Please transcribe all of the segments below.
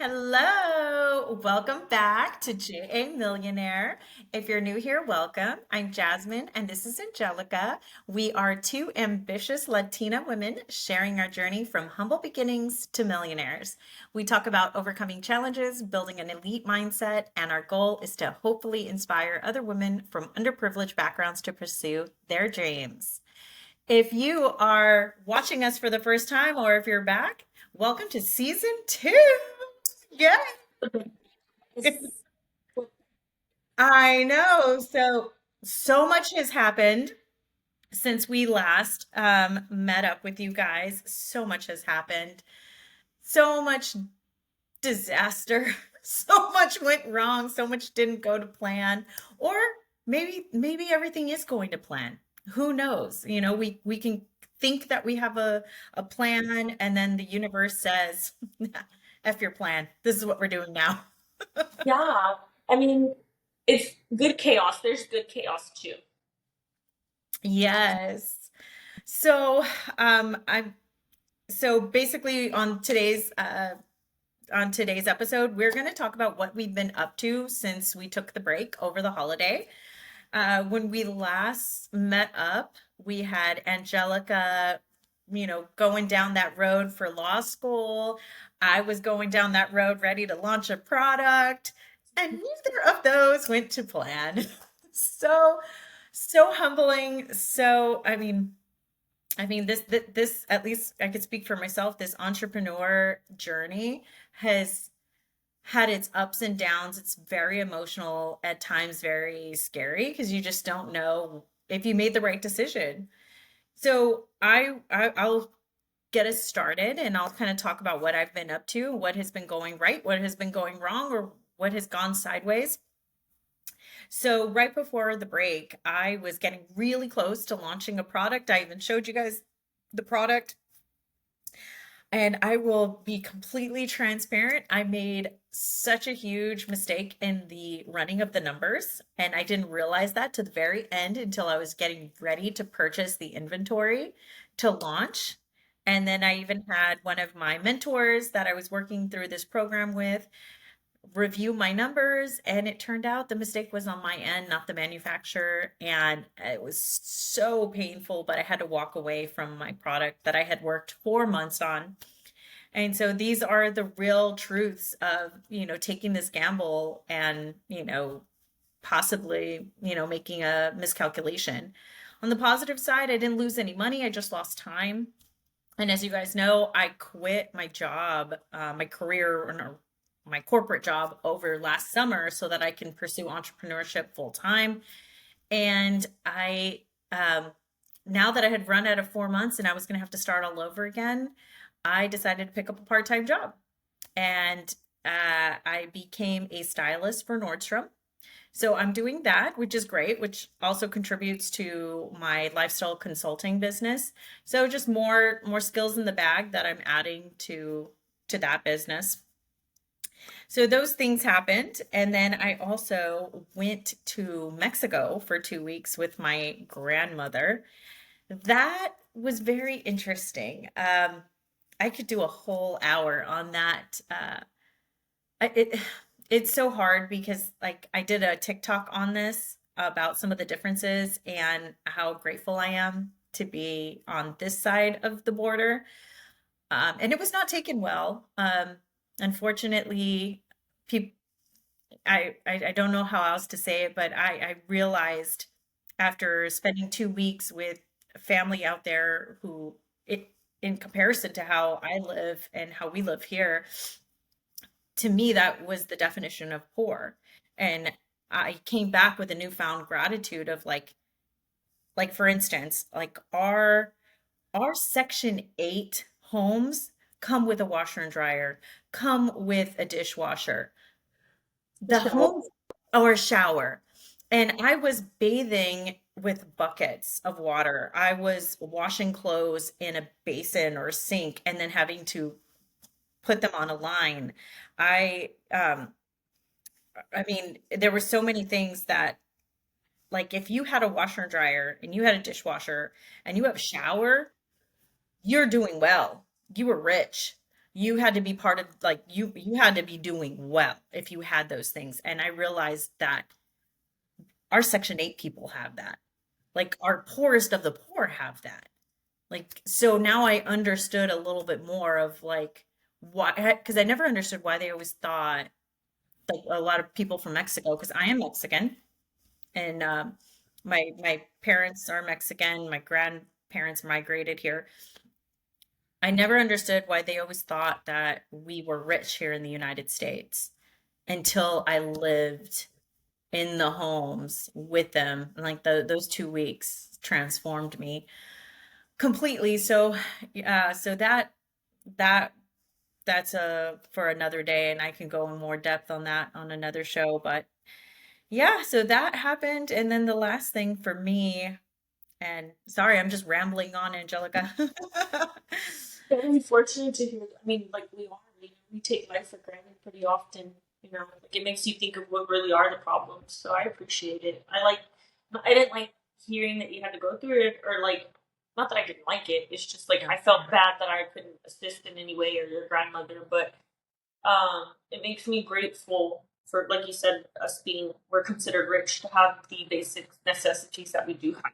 Hello, welcome back to JA Millionaire. If you're new here, welcome. I'm Jazmin and this is Angelica. We are two ambitious Latina women sharing our journey from humble beginnings to millionaires. We talk about overcoming challenges, building an elite mindset, and our goal is to hopefully inspire other women from underprivileged backgrounds to pursue their dreams. If you are watching us for the first time or if you're back, welcome to season two. Yeah, I know. So much has happened since we last met up with you guys. So much has happened. So much disaster. So much went wrong. So much didn't go to plan. Or maybe everything is going to plan. Who knows? We can think that we have a plan, and then the universe says, F your plan. This is what we're doing now. Yeah, I mean, it's good chaos. There's good chaos too. Yes. So, I'm so basically on today's episode, we're going to talk about what we've been up to since we took the break over the holiday. When we last met up, we had Angelica, going down that road for law school. I was going down that road ready to launch a product, and neither of those went to plan. So, so humbling. This at least I could speak for myself. This entrepreneur journey has had its ups and downs. It's very emotional, at times very scary because you just don't know if you made the right decision. So I'll get us started and I'll kind of talk about what I've been up to, what has been going right, what has been going wrong, or what has gone sideways. So right before the break, I was getting really close to launching a product. I even showed you guys the product. And I will be completely transparent. I made such a huge mistake in the running of the numbers, and I didn't realize that to the very end until I was getting ready to purchase the inventory to launch. And then I even had one of my mentors that I was working through this program with review my numbers, and it turned out the mistake was on my end, not the manufacturer. And it was so painful, but I had to walk away from my product that I had worked 4 months on. And so these are the real truths of, taking this gamble and, possibly, making a miscalculation. On the positive side, I didn't lose any money. I just lost time. And as you guys know, I quit my job, my career, or no, my corporate job over last summer so that I can pursue entrepreneurship full time. And now that I had run out of 4 months and I was going to have to start all over again, I decided to pick up a part-time job. And I became a stylist for Nordstrom. So I'm doing that, which is great, which also contributes to my lifestyle consulting business. So just more skills in the bag that I'm adding to that business. So those things happened. And then I also went to Mexico for 2 weeks with my grandmother. That was very interesting. I could do a whole hour on that. I- it it's so hard because like I did a TikTok on this about some of the differences and how grateful I am to be on this side of the border. And it was not taken well. Unfortunately, people I don't know how else to say it, but I realized after spending 2 weeks with family out there who it in comparison to how I live and how we live here, to me that was the definition of poor. And I came back with a newfound gratitude of like for instance, like our section 8 homes come with a washer and dryer, come with a dishwasher. The The show. home or shower. And I was bathing with buckets of water. I was washing clothes in a basin or sink and then having to put them on a line. I I mean, there were so many things that like if you had a washer and dryer and you had a dishwasher and you have a shower, you're doing well. You were rich. you had to be part of, like, you had to be doing well if you had those things. And I realized that our Section 8 people have that. Like our poorest of the poor have that. Like, so now I understood a little bit more of like why, because I never understood why they always thought, like, a lot of people from Mexico, because I am Mexican, and my parents are Mexican, my grandparents migrated here. I never understood why they always thought that we were rich here in the United States until I lived in the homes with them. And like those 2 weeks transformed me completely. So yeah, so that that's for another day, and I can go in more depth on that on another show. But yeah, so that happened. And then the last thing for me, and sorry, I'm just rambling on, Angelica. Very fortunate to hear. I mean, like we are, we take life for granted pretty often. Like it makes you think of what really are the problems. So I appreciate it. I didn't like hearing that you had to go through it, or like, not that I didn't like it. It's just like Yeah. I felt bad that I couldn't assist in any way, or your grandmother. But it makes me grateful for, like you said, us being, we're considered rich to have the basic necessities that we do have.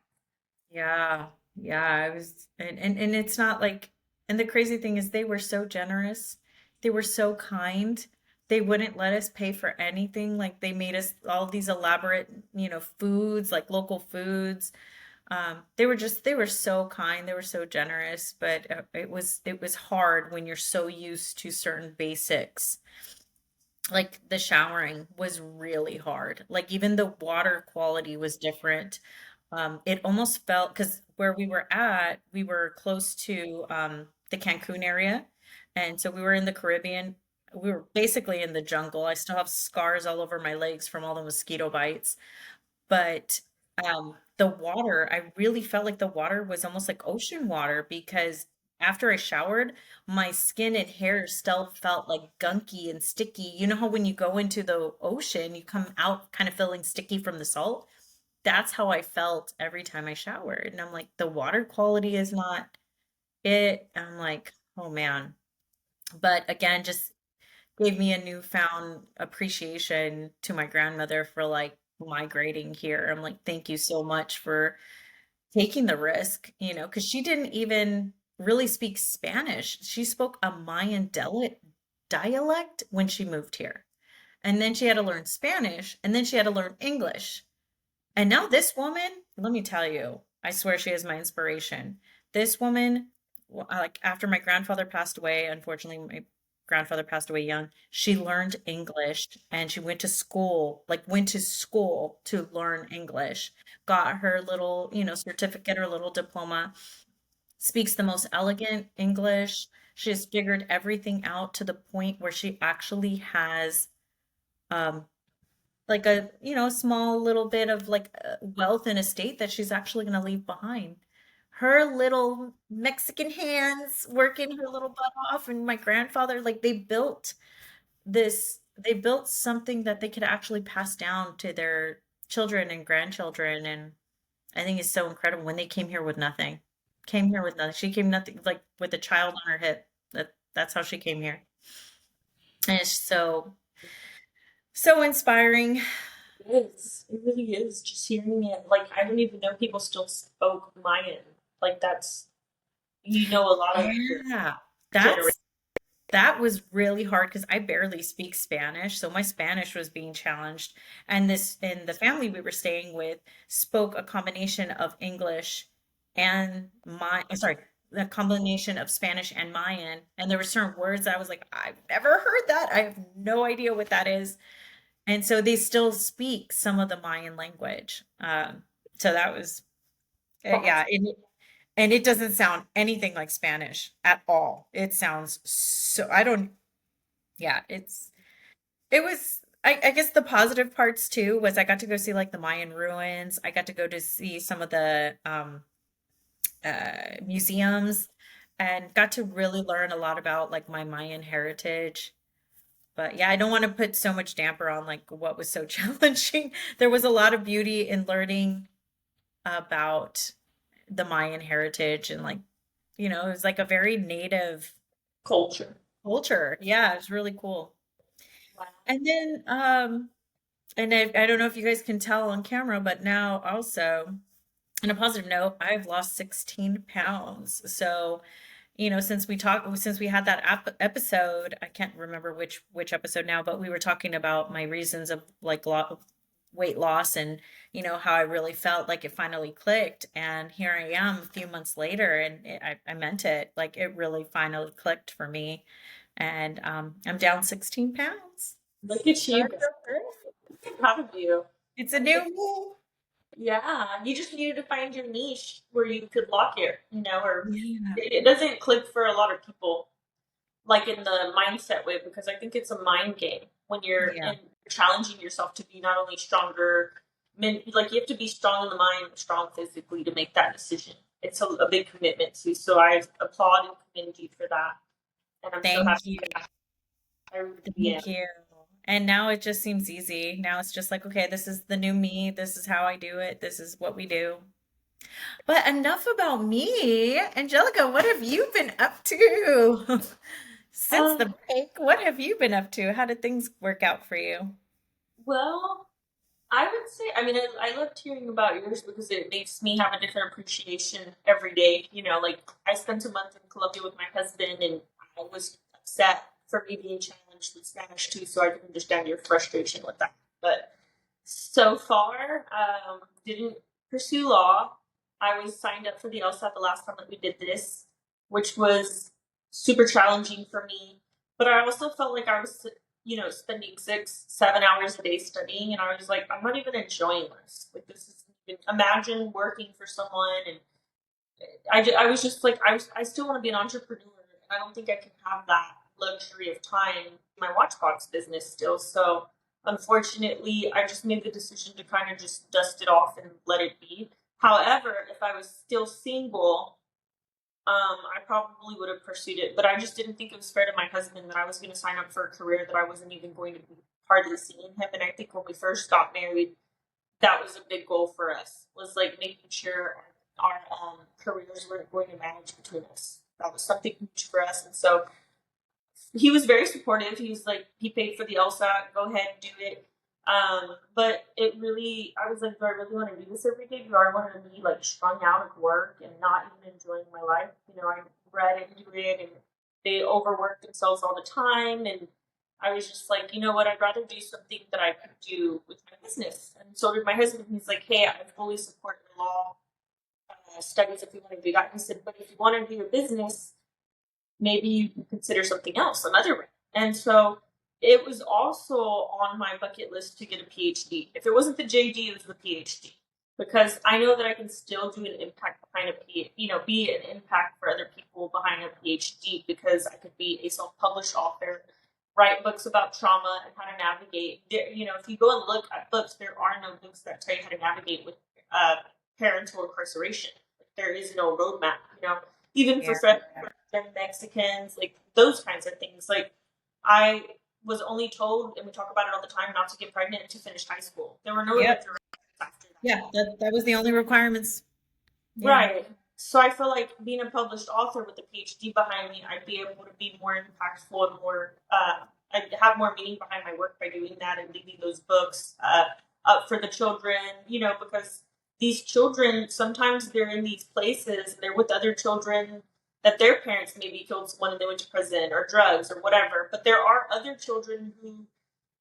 Yeah, yeah, I was, and it's not like, and the crazy thing is they were so generous. They were so kind. They wouldn't let us pay for anything. Like they made us all these elaborate, foods, like local foods. They were so kind. They were so generous, but it was hard when you're so used to certain basics. Like the showering was really hard. Like even the water quality was different. It almost felt, because where we were at, we were close to the Cancun area. And so we were in the Caribbean. We were basically in the jungle. I still have scars all over my legs from all the mosquito bites. But the water, I really felt like the water was almost like ocean water, because after I showered, my skin and hair still felt like gunky and sticky. You know how when you go into the ocean, you come out kind of feeling sticky from the salt? That's how I felt every time I showered. And I'm like, the water quality is not it. I'm like, oh man. But again, just gave me a newfound appreciation to my grandmother for like migrating here. I'm like, thank you so much for taking the risk, because she didn't even really speak Spanish. She spoke a Mayan dialect when she moved here. And then she had to learn Spanish, and then she had to learn English. And now this woman, let me tell you, I swear she is my inspiration. This woman, like after my grandfather passed away, unfortunately, my grandfather passed away young, she learned English and she went to school to learn English, got her little, certificate or little diploma, speaks the most elegant English. She has figured everything out to the point where she actually has um, like a small little bit of like wealth and estate that she's actually going to leave behind. Her little Mexican hands working her little butt off, and my grandfather, like they built something that they could actually pass down to their children and grandchildren. And I think it's so incredible when they came here with nothing. Came here with nothing. She came nothing, like with a child on her hip. That's how she came here. And it's so inspiring. It is. It really is. Just hearing it, like I didn't even know people still spoke Mayan. Like that's, a lot of your Yeah, generation. that was really hard because I barely speak Spanish, so my Spanish was being challenged. And the family we were staying with spoke a combination of English and sorry, a combination of Spanish and Mayan. And there were certain words that I was like, I've never heard that. I have no idea what that is. And so they still speak some of the Mayan language. So that was, yeah, and it doesn't sound anything like Spanish at all. It sounds so, I don't, yeah, it was, I guess the positive parts too was I got to go see like the Mayan ruins. I got to go to see some of the museums, and got to really learn a lot about like my Mayan heritage. But yeah, I don't want to put so much damper on like what was so challenging. There was a lot of beauty in learning about the Mayan heritage, and like, it was like a very native Culture. culture. Yeah, it's really cool. Wow. And then, and I don't know if you guys can tell on camera, but now also, on a positive note, I've lost 16 pounds. So, since we had that episode, I can't remember which episode now, but we were talking about my reasons of like weight loss, and how I really felt like it finally clicked, and here I am a few months later, and I meant it, like it really finally clicked for me, and I'm down 16 pounds. Look at you go. I'm proud of you. It's a new me. Yeah, you just needed to find your niche where you could lock it, or Yeah. it doesn't click for a lot of people, like in the mindset way, because I think it's a mind game when you're Yeah. challenging yourself to be not only stronger, like you have to be strong in the mind, strong physically to make that decision. It's a big commitment too. So I applaud and commend you for that, and I'm so happy. Thank you. I really am. Thank you. And now it just seems easy. Now it's just like, okay, this is the new me. This is how I do it. This is what we do. But enough about me. Angelica, what have you been up to since the Um, break? What have you been up to? How did things work out for you? well, I would say, I mean, I loved hearing about yours because it makes me have a different appreciation every day. Like I spent a month in Colombia with my husband, and I was upset for me being challenged with Spanish too, so I can understand your frustration with that. But so far, didn't pursue law. I was signed up for the LSAT the last time that we did this, which was super challenging for me. But I also felt like I was, spending 6, 7 hours a day studying, and I was like, I'm not even enjoying this. Like, this is even, imagine working for someone, and I was just like, I still want to be an entrepreneur, and I don't think I can have that luxury of time in my watchbox business still. So unfortunately, I just made the decision to kind of just dust it off and let it be. However, if I was still single, I probably would have pursued it, but I just didn't think it was fair to my husband that I was going to sign up for a career that I wasn't even going to be hardly seeing him. And I think when we first got married, that was a big goal for us, was like making sure our careers weren't going to manage between us. That was something huge for us. And so he was very supportive. He was like, he paid for the LSAT, go ahead and do it. But it really, I was like, do I really want to do this every day? Do I want to be like strung out at work and not even enjoying my life? I read into it, and they overwork themselves all the time. And I was just like, you know what? I'd rather do something that I could do with my business. And so did my husband. He's like, hey, I fully support your law studies if you want to do that. He said, but if you want to do a business, maybe you can consider something else, another route. And so it was also on my bucket list to get a PhD. If it wasn't the JD, it was the PhD. Because I know that I can still do an impact behind a PhD, be an impact for other people behind a PhD, because I could be a self-published author, write books about trauma and how to navigate. If you go and look at books, there are no books that tell you how to navigate with parental incarceration. There is no roadmap, even for Yeah. Mexicans, like those kinds of things. Like I was only told, and we talk about it all the time, not to get pregnant and to finish high school. There were no other Yep. directions after that. Yeah. That was the only requirements. Yeah. Right. So I feel like being a published author with a PhD behind me, I'd be able to be more impactful and more, I'd have more meaning behind my work by doing that and leaving those books up for the children, because these children, sometimes they're in these places, they're with other children that their parents maybe killed someone and they went to prison, or drugs or whatever. But there are other children who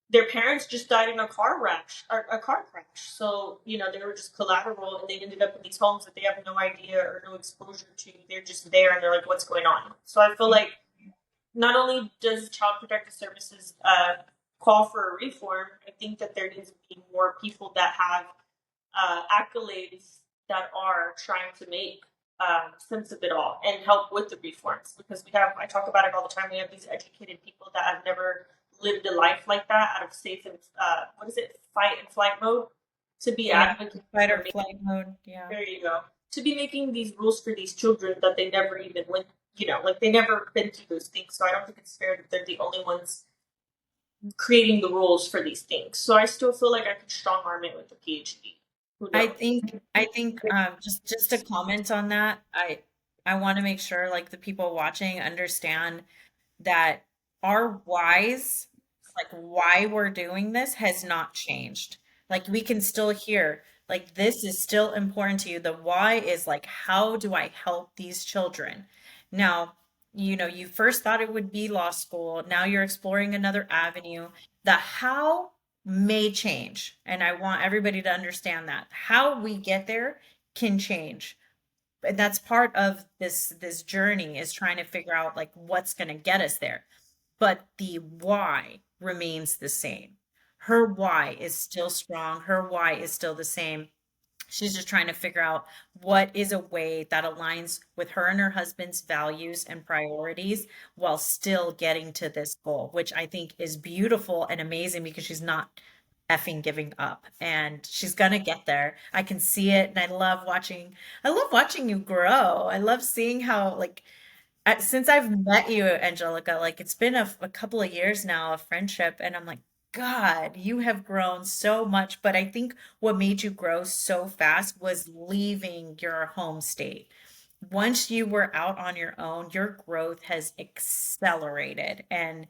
their parents just died in a car crash, or a car crash. So, they were just collateral, and they ended up in these homes that they have no idea or no exposure to. They're just there, and they're like, what's going on? So I feel like not only does Child Protective Services call for a reform, I think that there needs to be more people that have accolades that are trying to make sense of it all and help with the reforms. Because I talk about it all the time, we have these educated people that have never lived a life like that out of safe and fight and flight mode, to be advocating Fight for or flight mode. Yeah. there you go, to be making these rules for these children that they never even went, like they never been through those things. So I don't think it's fair that they're the only ones creating the rules for these things. So I still feel like I could strong arm it with a PhD. Who I knows? think I think just to comment on that, I want to make sure like the people watching understand that our whys, like why we're doing this, has not changed. Like we can still hear, like this is still important to you. The why is like, how do I help these children? Now, you first thought it would be law school. Now you're exploring another avenue. The how may change. And I want everybody to understand that. How we get there can change. And that's part of this journey, is trying to figure out like what's going to get us there, but the why remains the same. Her why is still strong. Her why is still the same. She's just trying to figure out what is a way that aligns with her and her husband's values and priorities while still getting to this goal, which I think is beautiful and amazing, because she's not effing giving up, and she's gonna get there. I can see it, and I love watching you grow. I love seeing how, like, since I've met you, Angelica, like it's been a couple of years now of friendship, and I'm like, God, you have grown so much. But I think what made you grow so fast was leaving your home state. Once you were out on your own, your growth has accelerated. And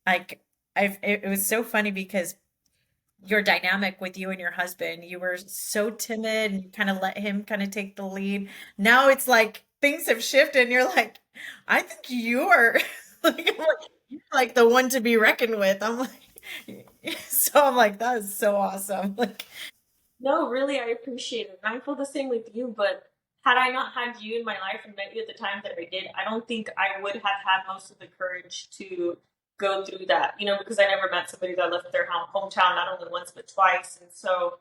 like, it was so funny because your dynamic with you and your husband, you were so timid and you kind of let him kind of take the lead. Now it's like things have shifted and you're like, I think you're like, you're like the one to be reckoned with. I'm like, so I'm like, that is so awesome. Like, No, really, I appreciate it. And I feel the same with you, but had I not had you in my life and met you at the time that I did, I don't think I would have had most of the courage to go through that, because I never met somebody that left their hometown not only once but twice. And so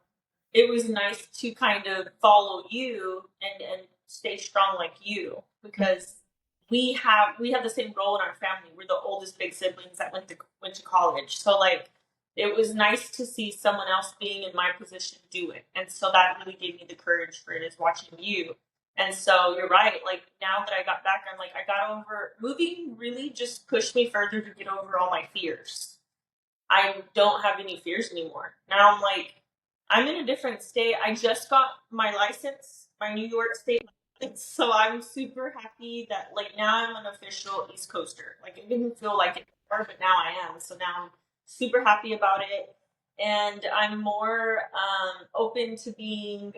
it was nice to kind of follow you and stay strong like you, because we have the same role in our family. We're the oldest big siblings that went to college. So like it was nice to see someone else being in my position do it. And so that really gave me the courage for it, is watching you. And so you're right. Like now that I got back, I'm like, I got over moving, really just pushed me further to get over all my fears. I don't have any fears anymore. Now I'm like, I'm in a different state. I just got my license, my New York state license. So I'm super happy that like now I'm an official East Coaster. Like it didn't feel like it before, but now I am. So now I'm super happy about it. And I'm more open to being,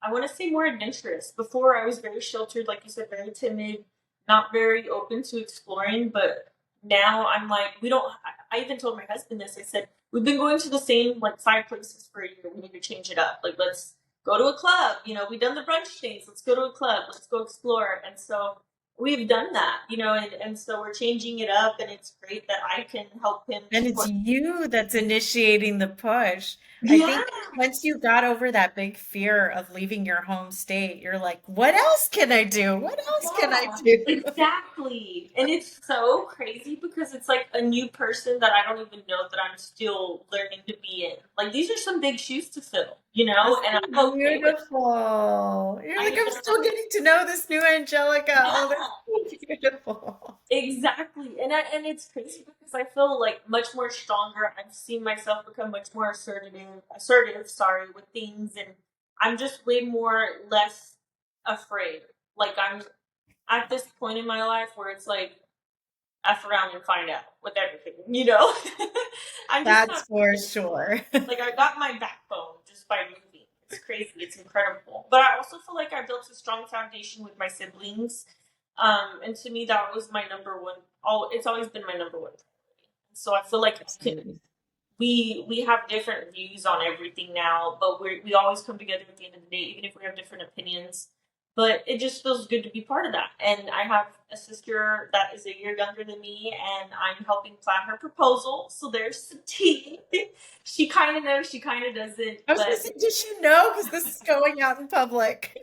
I want to say, more adventurous. Before I was very sheltered, like you said, very timid, not very open to exploring. But now I'm like, we don't, I even told my husband this. I said, we've been going to the same like 5 places for a year. We need to change it up. Like, let's go to a club. We've done the brunch things. Let's go to a club. Let's go explore. And so we've done that, and so we're changing it up, and it's great that I can help him and keep it's what. you that's initiating the push. I Yeah. think once you got over that big fear of leaving your home state, you're like, what else can I do? What else can I Yeah, do? exactly. And it's so crazy because it's like a new person that I don't even know that I'm still learning to be in. Like these are some big shoes to fill, That's and so I'm okay with it. beautiful. You're I like, I'm still know. getting to know this new Angelica. Oh, that's Yeah, so beautiful. exactly. And it's crazy because I feel like much more stronger. I've seen myself become much more assertive, sorry, with things, and I'm just way more less afraid. Like I'm at this point in my life where it's like F around and find out with everything. I'm just That's not for sure. like I got my backbone just by moving. It's crazy. It's incredible. But I also feel like I built a strong foundation with my siblings. And to me, that was my number one. It's always been my number one priority. So I feel like Absolutely. we have different views on everything now, but we always come together at the end of the day, even if we have different opinions. But it just feels good to be part of that. And I have a sister that is a year younger than me, and I'm helping plan her proposal. So there's the tea. She kind of knows, she kind of doesn't, I was gonna but say, did she know? Because this is going out in public.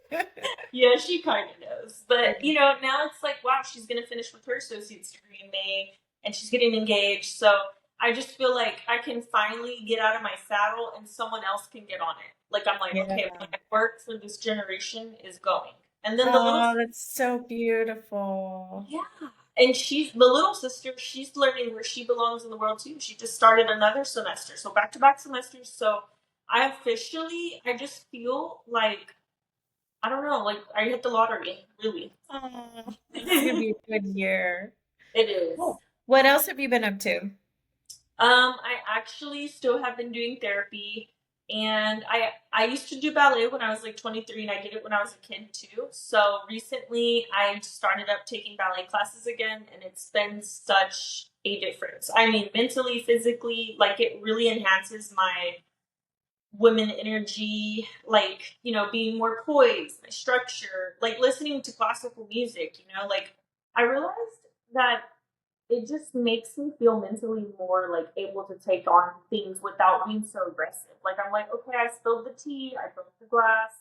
yeah, she kind of knows. But now it's like, wow, she's gonna finish with her associate's degree in May, and she's getting engaged. So I just feel like I can finally get out of my saddle, and someone else can get on it. Like I'm like, Yeah. okay, my work for this generation is going, and then the little, Oh, that's so beautiful. yeah, and she's the little sister. She's learning where she belongs in the world too. She just started another semester, so back to back semesters. So I just feel like I don't know, like I hit the lottery, really. Oh, this is gonna be a good year. It is. Cool. What else have you been up to? I actually still have been doing therapy, and I used to do ballet when I was like 23, and I did it when I was a kid too. So recently, I started up taking ballet classes again, and it's been such a difference. I mean, mentally, physically, like it really enhances my women energy, like, being more poised, my structure, like listening to classical music, like I realized that it just makes me feel mentally more like able to take on things without being so aggressive. Like I'm like, okay, I spilled the tea, I broke the glass,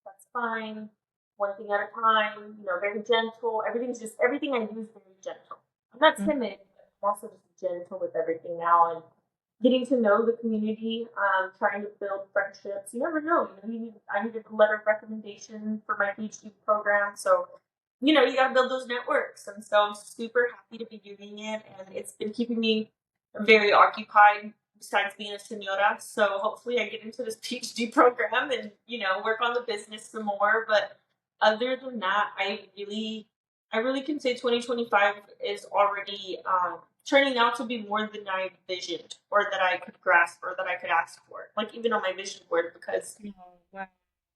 that's fine. One thing at a time, very gentle. Everything I do is very gentle. I'm not Mm. timid, but I'm also just gentle with everything now and getting to know the community, trying to build friendships. You never know. I needed a letter of recommendation for my PhD program, so you got to build those networks. And so I'm super happy to be doing it, and it's been keeping me very occupied. Besides being a senora, so hopefully I get into this PhD program and work on the business some more. But other than that, I really can say 2025 is already turning out to be more than I envisioned, or that I could grasp, or that I could ask for. Like even on my vision board, because Oh, wow.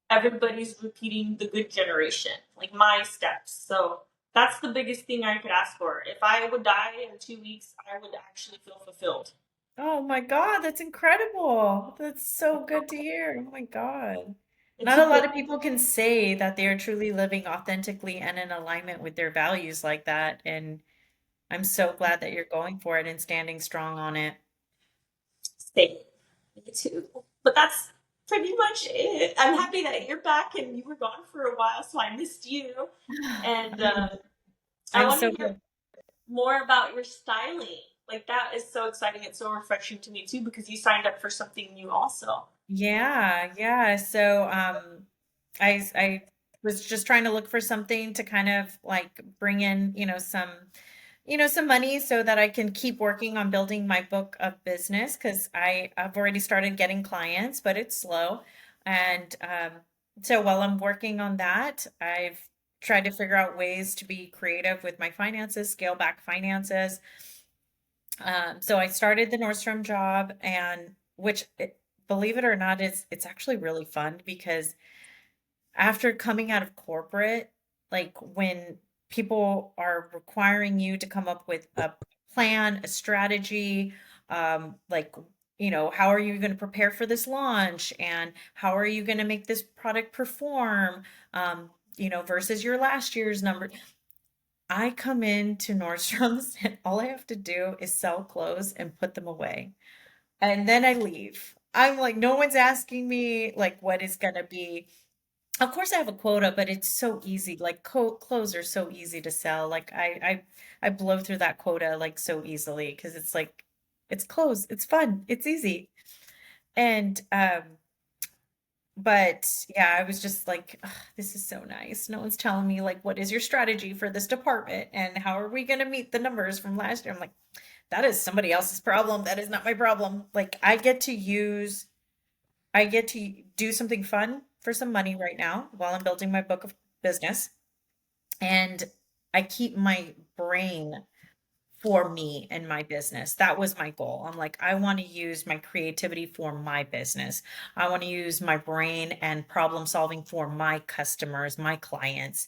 everybody's repeating the good generation, like my steps. So that's the biggest thing I could ask for. If I would die in 2 weeks, I would actually feel fulfilled. Oh my God, that's incredible. That's so good to hear. Oh my God. It's Not a a lot bit of people can say that they are truly living authentically and in alignment with their values like that. And I'm so glad that you're going for it and standing strong on it. state. Me too. But that's pretty much it. I'm happy that you're back and you were gone for a while, so I missed you. And I'm I I'm want so to hear good. more about your styling. Like that is so exciting. It's so refreshing to me too because you signed up for something new also. Yeah, yeah. So, I was just trying to look for something to kind of like bring in, some money so that I can keep working on building my book of business because I've already started getting clients, but it's slow. And so while I'm working on that, I've tried to figure out ways to be creative with my finances, scale back finances. So I started the Nordstrom job, and believe it or not, it's actually really fun because after coming out of corporate, like when people are requiring you to come up with a plan, a strategy, like, how are you going to prepare for this launch and how are you going to make this product perform, versus your last year's number. I come into Nordstrom's and all I have to do is sell clothes and put them away. And then I leave. I'm like, no one's asking me like what is gonna be. Of course, I have a quota, but it's so easy. Like clothes are so easy to sell. Like I blow through that quota like so easily because it's like it's clothes. It's fun. It's easy. And but yeah, I was just like, "Ugh, this is so nice. No one's telling me like what is your strategy for this department and how are we gonna meet the numbers from last year?" I'm like, that is somebody else's problem. That is not my problem. Like I get to do something fun for some money right now while I'm building my book of business. And I keep my brain for me and my business. That was my goal. I'm like, I want to use my creativity for my business. I want to use my brain and problem solving for my customers, my clients.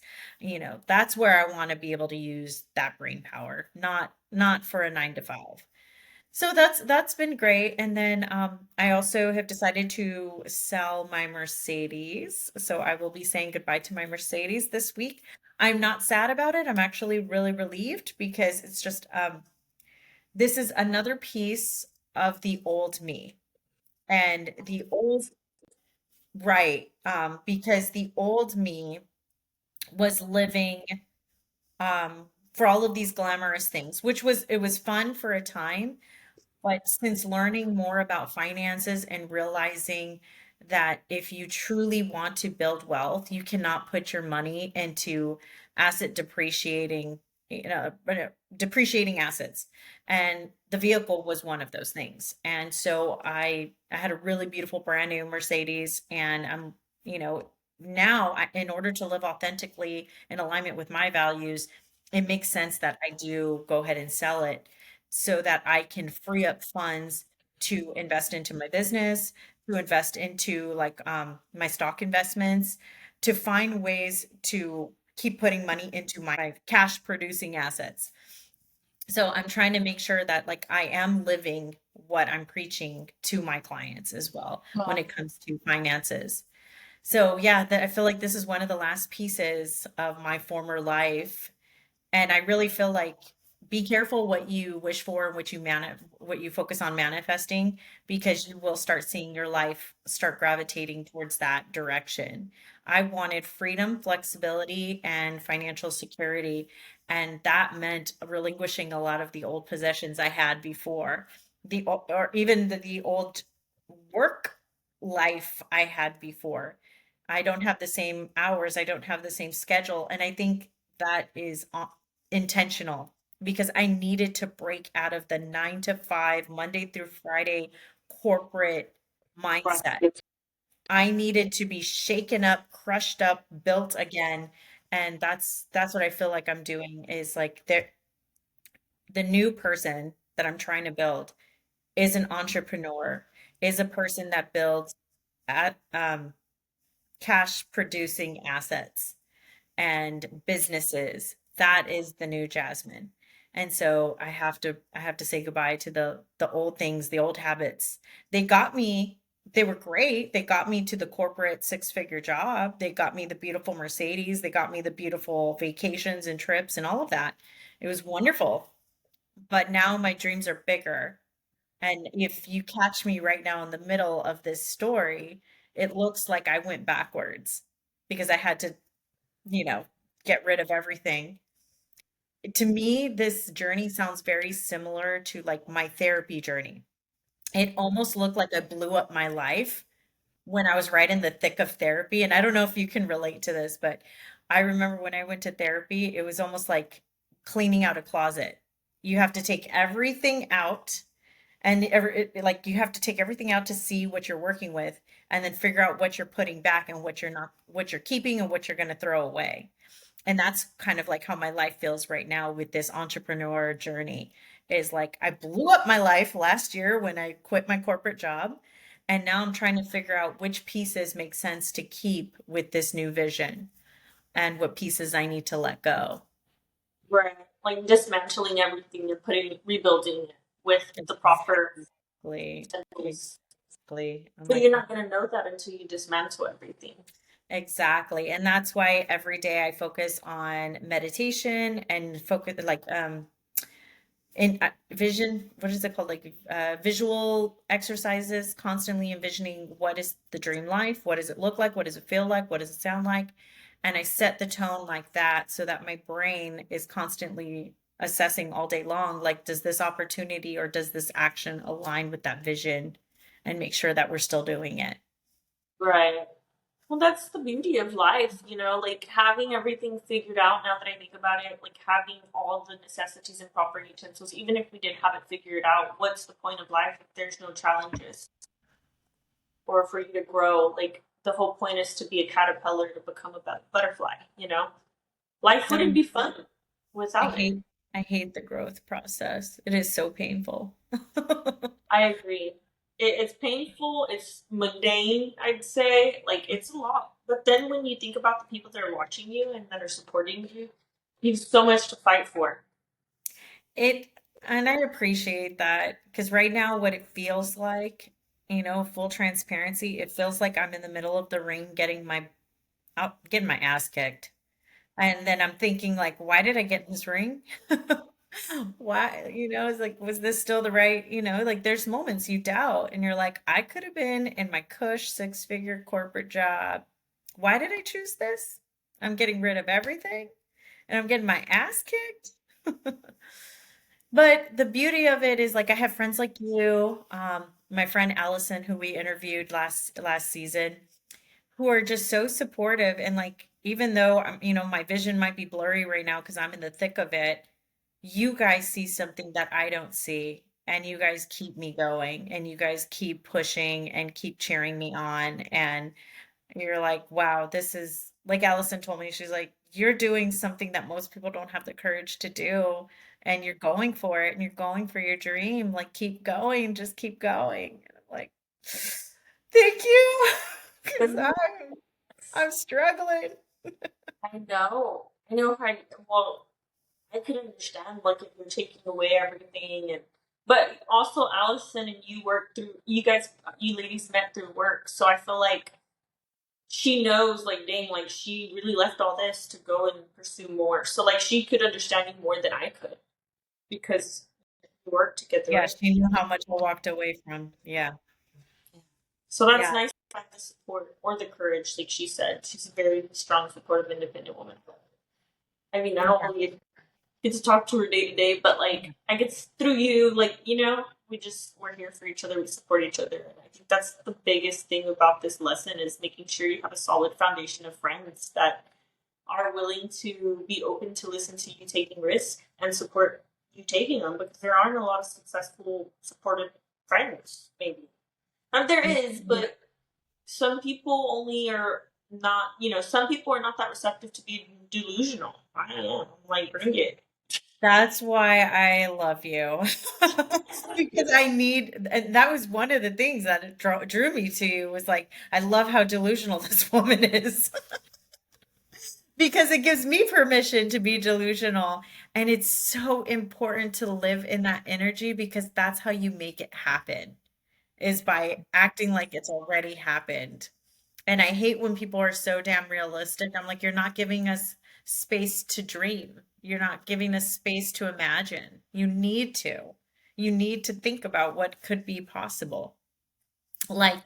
That's where I want to be able to use that brain power, not for a 9 to 5. So that's been great. And then I also have decided to sell my Mercedes. So I will be saying goodbye to my Mercedes this week. I'm not sad about it. I'm actually really relieved because it's just this is another piece of the old me. And the old right, because the old me was living for all of these glamorous things, which was it was fun for a time. But since learning more about finances and realizing that if you truly want to build wealth, you cannot put your money into asset depreciating, depreciating assets. And the vehicle was one of those things. And so I had a really beautiful brand new Mercedes, and I'm, you know, now in order to live authentically in alignment with my values, it makes sense that I do go ahead and sell it so that I can free up funds to invest into my business, to invest into like my stock investments, to find ways to keep putting money into my cash producing assets. So I'm trying to make sure that like I am living what I'm preaching to my clients as well when Well, it comes to finances. So yeah, that I feel like this is one of the last pieces of my former life, and I really feel like be careful what you wish for and what you focus on manifesting, because you will start seeing your life start gravitating towards that direction. I wanted freedom, flexibility, and financial security, and that meant relinquishing a lot of the old possessions I had before, or even the old work life I had before. I don't have the same hours, I don't have the same schedule, and I think that is intentional because I needed to break out of the 9 to 5, Monday through Friday corporate mindset. right. I needed to be shaken up, crushed up, built again. And that's what I feel like I'm doing is like the new person that I'm trying to build is an entrepreneur, is a person that builds at cash producing assets and businesses. That is the new Jazmin. And so I have to say goodbye to the old things, the old habits. They got me, they were great. They got me to the corporate six-figure job. They got me the beautiful Mercedes. They got me the beautiful vacations and trips and all of that. It was wonderful. But now my dreams are bigger. And if you catch me right now in the middle of this story, it looks like I went backwards because I had to, you know, get rid of everything. To me, this journey sounds very similar to like my therapy journey. It almost looked like I blew up my life when I was right in the thick of therapy. And I don't know if you can relate to this, but I remember when I went to therapy, it was almost like cleaning out a closet. You have to take everything out and like you have to take everything out to see what you're working with and then figure out what you're putting back and what you're not, what you're keeping and what you're going to throw away. And that's kind of like how my life feels right now with this entrepreneur journey is like I blew up my life last year when I quit my corporate job. And now I'm trying to figure out which pieces make sense to keep with this new vision and what pieces I need to let go. Right. Like dismantling everything and rebuilding it with the proper Exactly. essentials. Exactly. I'm But like, you're not going to know that until you dismantle everything. exactly. And that's why every day I focus on meditation and focus like in vision, what is it called? Like visual exercises, constantly envisioning what is the dream life? What does it look like? What does it feel like? What does it sound like? And I set the tone like that so that my brain is constantly assessing all day long, like, does this opportunity or does this action align with that vision and make sure that we're still doing it? Right. Well, that's the beauty of life, like having everything figured out now that I think about it, like having all the necessities and proper utensils, even if we did have it figured out, what's the point of life if there's no challenges or for you to grow? Like the whole point is to be a caterpillar to become a butterfly. Life wouldn't I, be fun I without it. hate I hate the growth process. It is so painful. I agree. It's painful. It's mundane, I'd say. Like, it's a lot. But then when you think about the people that are watching you and that are supporting you, you have so much to fight for. It and I appreciate that because right now what it feels like, full transparency, it feels like I'm in the middle of the ring getting my ass kicked. And then I'm thinking like, why did I get in this ring? Why, it's like, was this still the right, like there's moments you doubt and you're like, I could have been in my cush six-figure corporate job. Why did I choose this? I'm getting rid of everything and I'm getting my ass kicked. But the beauty of it is like I have friends like you, my friend Allison, who we interviewed last season, who are just so supportive and like even though my vision might be blurry right now because I'm in the thick of it, you guys see something that I don't see. And you guys keep me going and you guys keep pushing and keep cheering me on. And you're like, wow, this is like Allison told me, she's like, you're doing something that most people don't have the courage to do. and you're going for it and you're going for your dream. Like, keep going, just keep going. And I'm like, thank you, because I'm struggling. I know. I know how. Well, I could understand like if you're taking away everything, and but also Allison and you work through. You guys, you ladies met through work, so I feel like she knows, like, dang, like she really left all this to go and pursue more. So like she could understand you more than I could because we work together, Yeah, right? she knew how much I walked away from. Yeah. So that's Yeah. nice to have the support or the courage, like she said. She's a very strong, supportive, independent woman. I mean, I don't Yeah. really get to talk to her day to day, but like I get through you, like, we're here for each other, we support each other. And I think that's the biggest thing about this lesson is making sure you have a solid foundation of friends that are willing to be open to listen to you taking risks and support you taking them, because there aren't a lot of successful, supportive friends, maybe. And there is, Mhm. but some people only are not, some people are not that receptive to be delusional. I don't know. I'm like, bring it. That's why I love you. Because I need, and that was one of the things that it drew me to you was like, I love how delusional this woman is. Because it gives me permission to be delusional. And it's so important to live in that energy because that's how you make it happen, is by acting like it's already happened. And I hate when people are so damn realistic. I'm like, you're not giving us space to dream. You're not giving us space to imagine. You need to. You need to think about what could be possible. Like,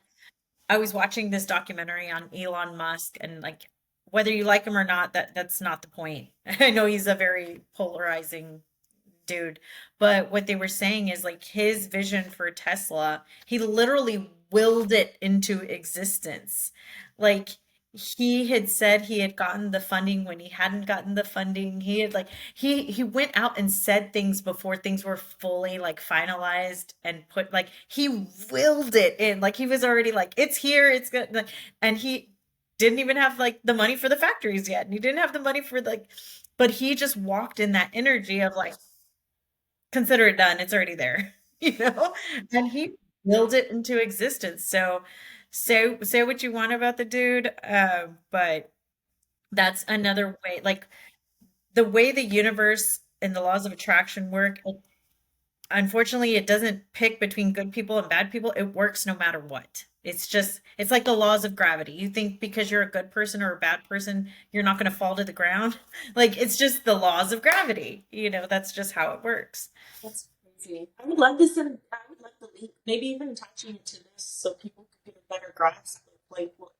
I was watching this documentary on Elon Musk, and like, whether you like him or not, that's not the point. I know he's a very polarizing dude, but what they were saying is like his vision for Tesla, he literally willed it into existence. Like, he had said he had gotten the funding when he hadn't gotten the funding. He had like he went out and said things before things were fully like finalized and put, like, he willed it in. Like, he was already like, it's here, it's good. Like, and he didn't even have like the money for the factories yet. And he didn't have the money for like, but he just walked in that energy of like, consider it done. It's already there, you know? And he willed it into existence. So say what you want about the dude, but that's another way. Like, the way the universe and the laws of attraction work, unfortunately, it doesn't pick between good people and bad people. It works no matter what. It's just, it's like the laws of gravity. You think because you're a good person or a bad person, you're not going to fall to the ground. Like, it's just the laws of gravity. That's just how it works. That's crazy. I would love this, and I would love the link, maybe even attaching it to this so people could get a better grasp of like what,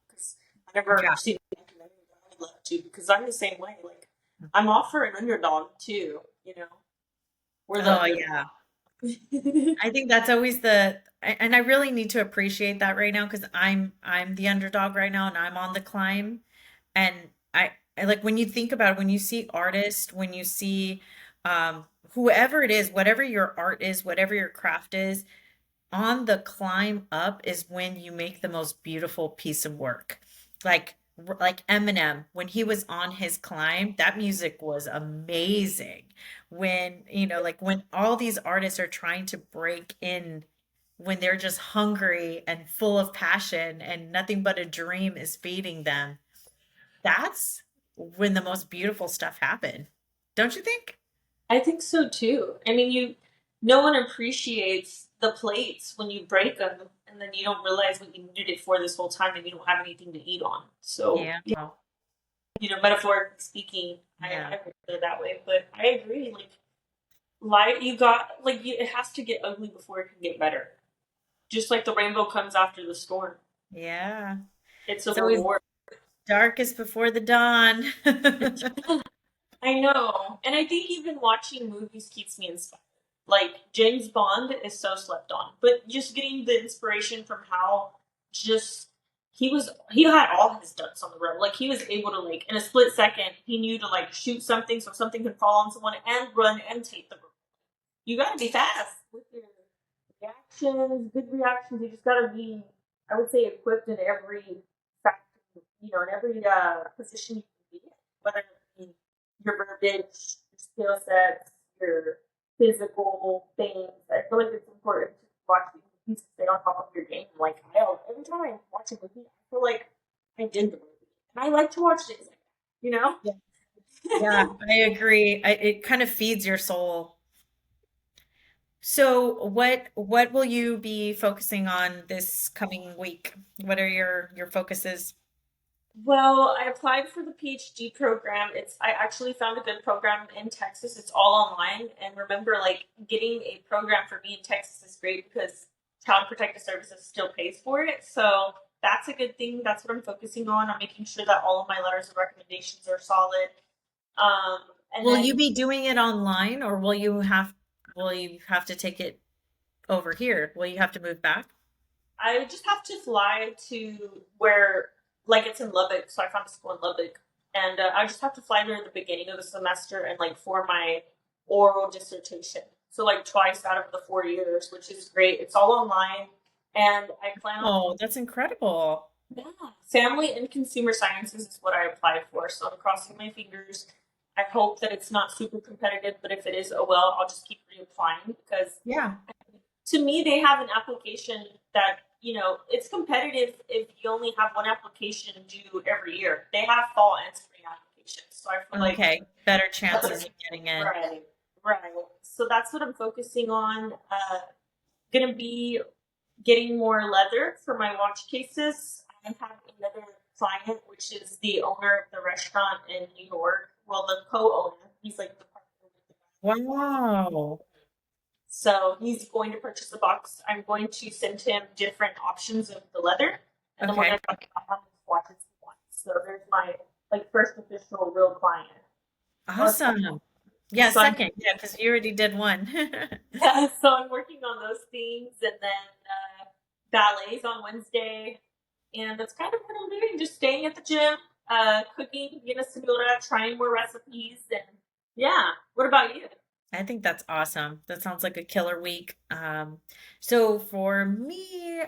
because I never Yeah. seen the documentary, but I would love to, because I'm the same way. Like, I'm all for an underdog too, We're the Oh, underdog. yeah. I think that's always and I really need to appreciate that right now because I'm the underdog right now and I'm on the climb. And I like when you think about it, when you see artists, when you see whoever it is, whatever your art is, whatever your craft is, on the climb up is when you make the most beautiful piece of work. Like Eminem, when he was on his climb, that music was amazing. When, like when all these artists are trying to break in, when they're just hungry and full of passion and nothing but a dream is feeding them, that's when the most beautiful stuff happened. Don't you think? I think so too. I mean, no one appreciates the plates when you break them, and then you don't realize what you needed it for this whole time, and you don't have anything to eat on. So, Yeah. yeah, metaphorically speaking, Yeah. I would put it that way. But I agree. Like, light, you got like it has to get ugly before it can get better. Just like the rainbow comes after the storm. Yeah. It's a It's always reward. darkest before the dawn. I know. And I think even watching movies keeps me inspired. Like James Bond is so slept on, but just getting the inspiration from how just he had all his ducks on the road. Like he was able to like in a split second he knew to like shoot something so something could fall on someone and run and take the road. You gotta be fast with your reactions, good reactions. You just gotta be, I would say, equipped in every factor, in every position you can be in, whether it be your verbiage, your skill sets, your physical things. I feel like it's important to watch movies to stay on top of your game. Like every time I watch a movie, I feel like I did the movie, and I like to watch things like that. You know? Yeah. Yeah, I agree. It kind of feeds your soul. So what will you be focusing on this coming week? What are your focuses? Well, I applied for the PhD program. I actually found a good program in Texas. It's all online. And remember, like getting a program for me in Texas is great because Child Protective Services still pays for it. So that's a good thing. That's what I'm focusing on. I'm making sure that all of my letters of recommendations are solid. Um, and Will then you be doing it online or will you have to take it over here? Will you have to move back? I just have to fly to where, like, it's in Lubbock. So I found a school in Lubbock, and I just have to fly there at the beginning of the semester and like for my oral dissertation. So like twice out of the 4 years, which is great. It's all online, and I plan on Oh, that's incredible. yeah, family and consumer sciences is what I applied for. So I'm crossing my fingers. I hope that it's not super competitive, but if it is, oh well, I'll just keep reapplying because Yeah. to me, they have an application that, it's competitive if you only have one application due every year. They have fall and spring applications. So I feel like, Okay. Better chances of getting in. right, right. So that's what I'm focusing on. Gonna be getting more leather for my watch cases. I have another client, which is the owner of the restaurant in New York. Well, the co-owner. He's like the partner with the guy. Wow. So he's going to purchase the box. I'm going to send him different options of the leather, and then we're Okay. going to talk about how many watches he wants. So there's my like first official real client. Well, Awesome. Yeah, so I'm second. Yeah, because you already did one. yeah, so I'm working on those things, and then ballets on Wednesday, and that's kind of what I'm doing. Just staying at the gym, cooking, being a senora, trying more recipes, and yeah. What about you? I think that's awesome. That sounds like a killer week. So for me,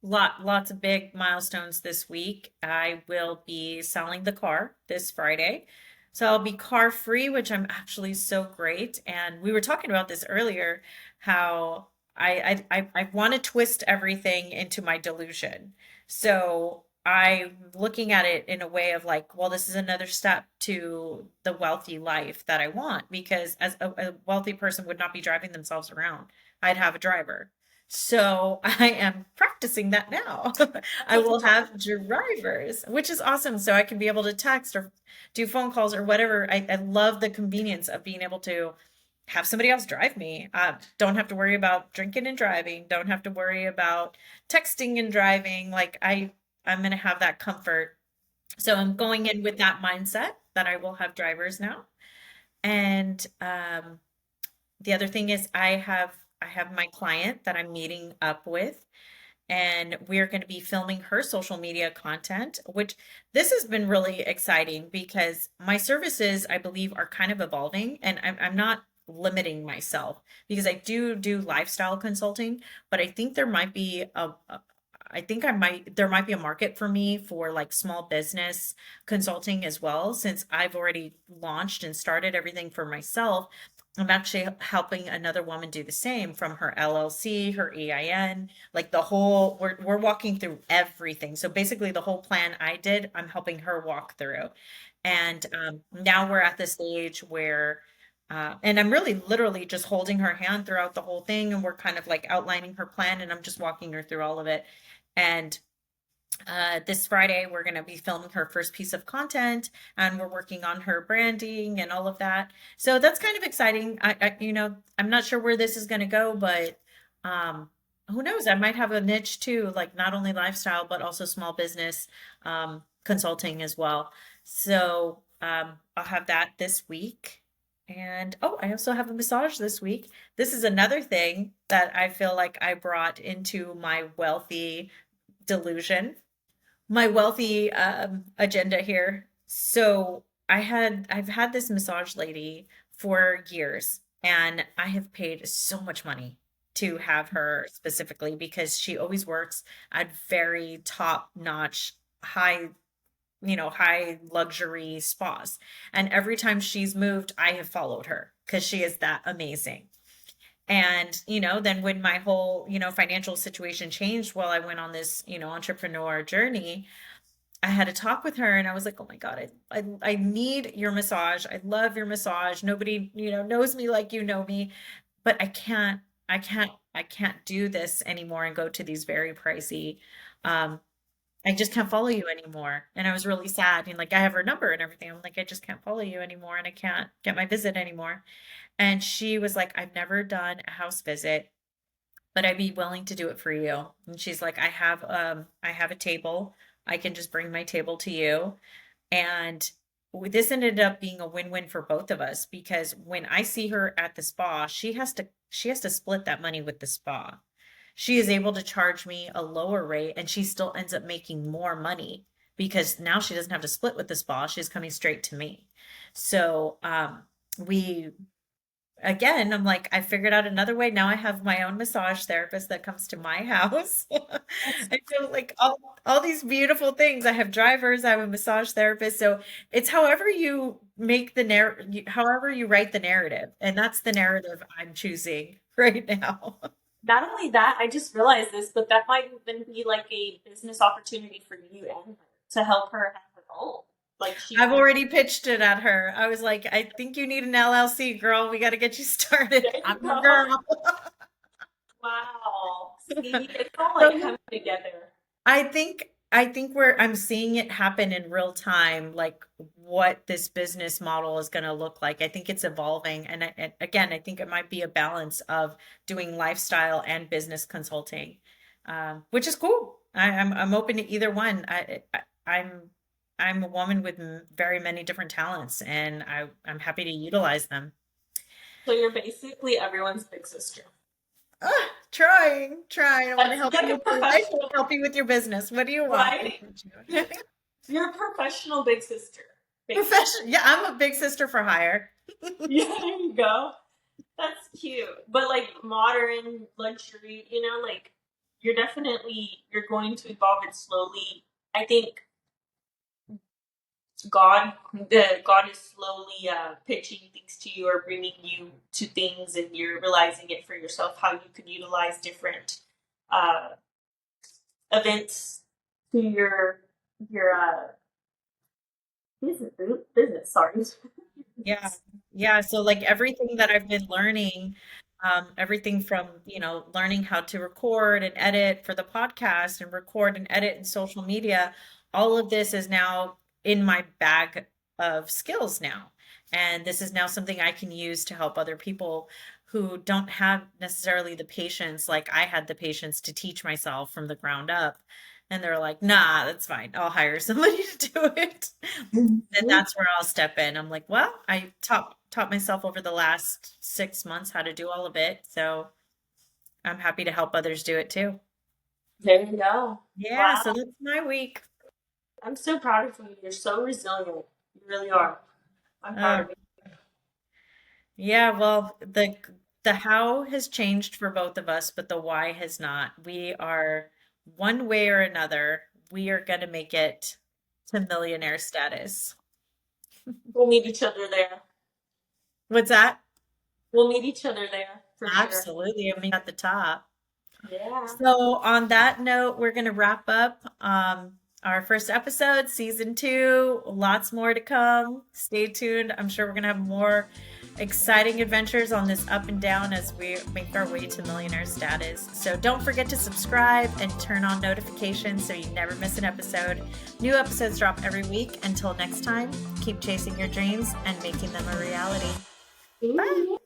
lots of big milestones this week. I will be selling the car this Friday. So I'll be car free, which I'm actually so great. And we were talking about this earlier, how I want to twist everything into my delusion. So I'm looking at it in a way of like, well, this is another step to the wealthy life that I want because as a wealthy person would not be driving themselves around. I'd have a driver. So I am practicing that now. That's I what I'm will talking have drivers, which is awesome. So I can be able to text or do phone calls or whatever. I love the convenience of being able to have somebody else drive me. Don't have to worry about drinking and driving. Don't have to worry about texting and driving. I'm going to have that comfort. So I'm going in with that mindset that I will have drivers now. And the other thing is I have my client that I'm meeting up with and we're going to be filming her social media content, which this has been really exciting because my services, I believe, are kind of evolving and I'm not limiting myself because I do lifestyle consulting, but I think there might be I think there might be a market for me for like small business consulting as well, since I've already launched and started everything for myself. I'm actually helping another woman do the same from her LLC, her EIN, like we're walking through everything. So basically the whole plan I did, I'm helping her walk through. And now we're at the stage where and I'm really literally just holding her hand throughout the whole thing and we're kind of like outlining her plan and I'm just walking her through all of it. And this Friday, we're going to be filming her first piece of content and we're working on her branding and all of that. So that's kind of exciting. I'm not sure where this is going to go, but who knows? I might have a niche too, like not only lifestyle, but also small business consulting as well. So I'll have that this week. And oh, I also have a massage this week. This is another thing that I feel like I brought into my wealthy delusion, my wealthy agenda here. So I've had this massage lady for years, and I have paid so much money to have her specifically because she always works at very top notch, high high luxury spas. And every time she's moved, I have followed her because she is that amazing. And, then when my whole, financial situation changed while I went on this, entrepreneur journey, I had a talk with her and I was like, oh my God, I need your massage. I love your massage. Nobody, knows me like you know me, but I can't do this anymore and go to these very pricey, um, I just can't follow you anymore. And I was really sad. And like, I have her number and everything. I'm like, I just can't follow you anymore and I can't get my visit anymore. And she was like, I've never done a house visit, but I'd be willing to do it for you. And she's like, I have a table. I can just bring my table to you. And this ended up being a win-win for both of us because when I see her at the spa, she has to split that money with the spa. She is able to charge me a lower rate and she still ends up making more money because now she doesn't have to split with the spa. She's coming straight to me. So we again, I'm like, I figured out another way. Now I have my own massage therapist that comes to my house. That's I feel like all these beautiful things. I have drivers, I have a massage therapist. So it's however you make however you write the narrative. And that's the narrative I'm choosing right now. not only that, I just realized this, but that might even be like a business opportunity for you and her to help her have her own. Like she I've can, already pitched it at her. I was like, I think you need an LLC, girl. We got to get you started. there you I'm your go. girl. Wow. See, it's all like So coming together. I think I'm seeing it happen in real time, like what this business model is going to look like. I think it's evolving, and again, I think it might be a balance of doing lifestyle and business consulting, which is cool. I'm open to either one. I'm a woman with very many different talents, and I'm happy to utilize them. So you're basically everyone's big sister. Trying. I want to That's help like you a with your life and professional, help you with your business. What do you want? right? You're a professional big sister, basically. Profession. Yeah, I'm a big sister for hire. Yeah, there you go. That's cute. But like modern luxury, like you're going to evolve it slowly. I think God is slowly pitching things to you or bringing you to things, and you're realizing it for yourself how you could utilize different uh, events to your business. Business, sorry. Yeah. Yeah. So like everything that I've been learning, everything from, learning how to record and edit for the podcast and record and edit in social media, all of this is now in my bag of skills now. And this is now something I can use to help other people who don't have necessarily the patience, like I had the patience to teach myself from the ground up. And they're like, nah, that's fine. I'll hire somebody to do it. And Mhm. that's where I'll step in. I'm like, well, I taught myself over the last 6 months how to do all of it. So I'm happy to help others do it too. There you go. Yeah, Wow. so that's my week. I'm so proud of you. You're so resilient. You really are. I'm proud Oh, of you. yeah, well, the how has changed for both of us, but the why has not. We are one way or another, we are going to make it to millionaire status. We'll meet each other there. What's that? We'll meet each other there for sure. Absolutely. I mean, at the top. Yeah. So, on that note, we're going to wrap up our first episode, season two. Lots more to come. Stay tuned. I'm sure we're going to have more exciting adventures on this up and down as we make our way to millionaire status. So, don't forget to subscribe and turn on notifications so you never miss an episode. New episodes drop every week. Until next time, keep chasing your dreams and making them a reality. Bye. Ooh.